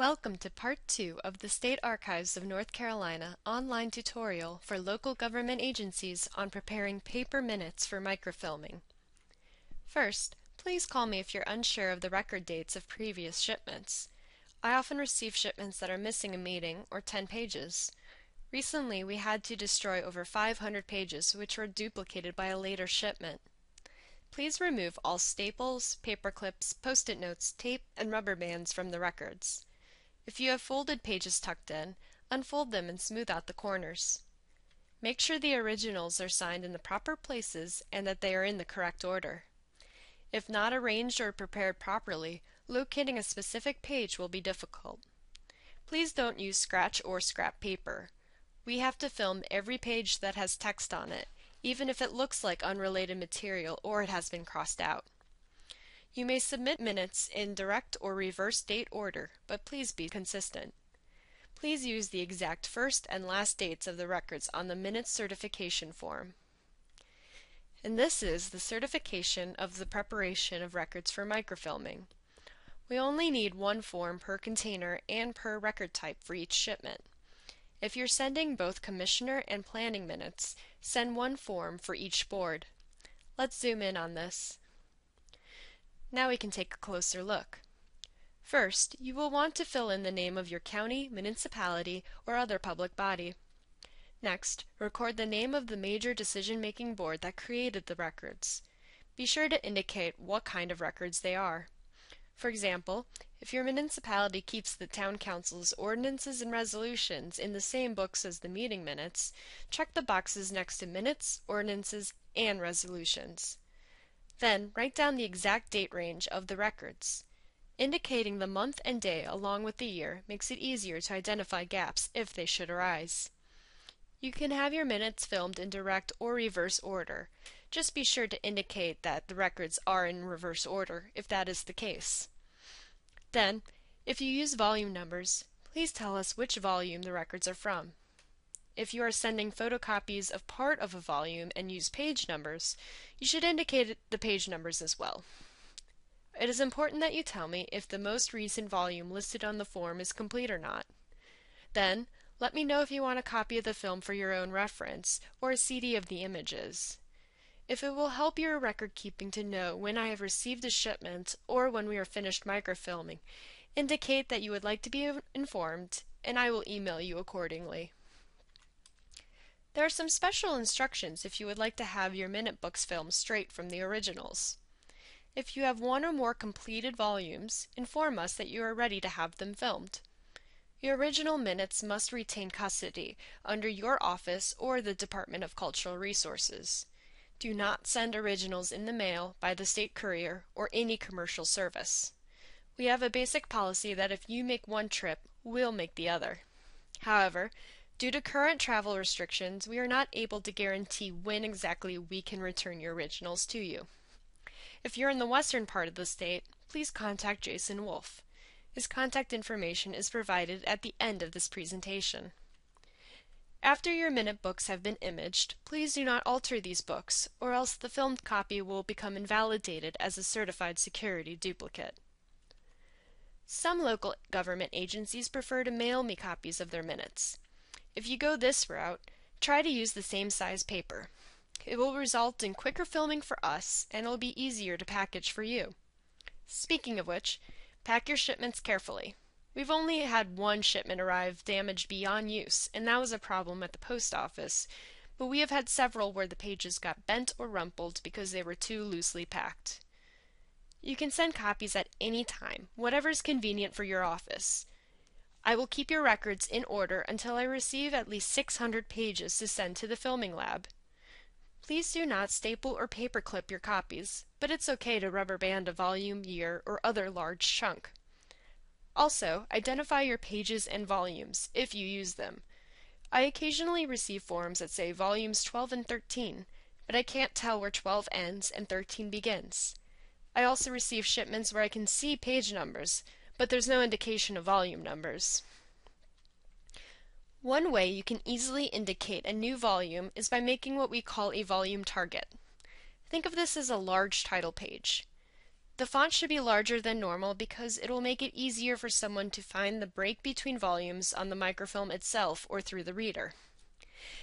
Welcome to Part 2 of the State Archives of North Carolina online tutorial for local government agencies on preparing paper minutes for microfilming. First, please call me if you're unsure of the record dates of previous shipments. I often receive shipments that are missing a meeting or 10 pages. Recently, we had to destroy over 500 pages which were duplicated by a later shipment. Please remove all staples, paper clips, post-it notes, tape, and rubber bands from the records. If you have folded pages tucked in, unfold them and smooth out the corners. Make sure the originals are signed in the proper places and that they are in the correct order. If not arranged or prepared properly, locating a specific page will be difficult. Please don't use scratch or scrap paper. We have to film every page that has text on it, even if it looks like unrelated material or it has been crossed out. You may submit minutes in direct or reverse date order, but please be consistent. Please use the exact first and last dates of the records on the minutes certification form. And this is the certification of the preparation of records for microfilming. We only need one form per container and per record type for each shipment. If you're sending both commissioner and planning minutes, send one form for each board. Let's zoom in on this. Now we can take a closer look. First, you will want to fill in the name of your county, municipality, or other public body. Next, record the name of the major decision-making board that created the records. Be sure to indicate what kind of records they are. For example, if your municipality keeps the town council's ordinances and resolutions in the same books as the meeting minutes, check the boxes next to minutes, ordinances, and resolutions. Then, write down the exact date range of the records. Indicating the month and day along with the year makes it easier to identify gaps if they should arise. You can have your minutes filmed in direct or reverse order. Just be sure to indicate that the records are in reverse order if that is the case. Then, if you use volume numbers, please tell us which volume the records are from. If you are sending photocopies of part of a volume and use page numbers, you should indicate the page numbers as well. It is important that you tell me if the most recent volume listed on the form is complete or not. Then, let me know if you want a copy of the film for your own reference or a CD of the images. If it will help your record keeping to know when I have received a shipment or when we are finished microfilming, indicate that you would like to be informed and I will email you accordingly. There are some special instructions if you would like to have your minute books filmed straight from the originals. If you have one or more completed volumes, inform us that you are ready to have them filmed. Your original minutes must retain custody under your office or the Department of Cultural Resources. Do not send originals in the mail, by the state courier, or any commercial service. We have a basic policy that if you make one trip, we'll make the other. However, due to current travel restrictions, we are not able to guarantee when exactly we can return your originals to you. If you're in the western part of the state, please contact Jason Wolf. His contact information is provided at the end of this presentation. After your minute books have been imaged, please do not alter these books, or else the filmed copy will become invalidated as a certified security duplicate. Some local government agencies prefer to mail me copies of their minutes. If you go this route, try to use the same size paper. It will result in quicker filming for us, and it will be easier to package for you. Speaking of which, pack your shipments carefully. We've only had one shipment arrive damaged beyond use, and that was a problem at the post office, but we have had several where the pages got bent or rumpled because they were too loosely packed. You can send copies at any time, whatever is convenient for your office. I will keep your records in order until I receive at least 600 pages to send to the filming lab. Please do not staple or paperclip your copies, but it's okay to rubber band a volume, year, or other large chunk. Also, identify your pages and volumes, if you use them. I occasionally receive forms that say volumes 12 and 13, but I can't tell where 12 ends and 13 begins. I also receive shipments where I can see page numbers, but there's no indication of volume numbers. One way you can easily indicate a new volume is by making what we call a volume target. Think of this as a large title page. The font should be larger than normal because it will make it easier for someone to find the break between volumes on the microfilm itself or through the reader.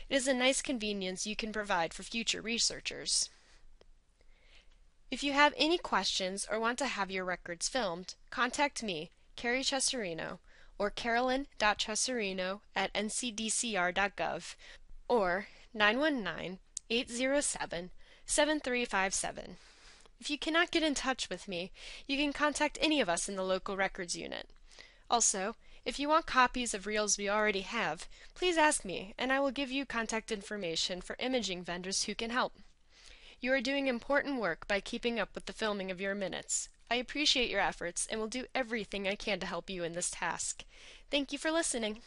It is a nice convenience you can provide for future researchers. If you have any questions or want to have your records filmed, contact me, Carrie Cesarino, or carolyn.cesarino@ncdcr.gov or 919-807-7357. If you cannot get in touch with me, you can contact any of us in the local records unit. Also, if you want copies of reels we already have, please ask me and I will give you contact information for imaging vendors who can help. You are doing important work by keeping up with the filming of your minutes. I appreciate your efforts and will do everything I can to help you in this task. Thank you for listening.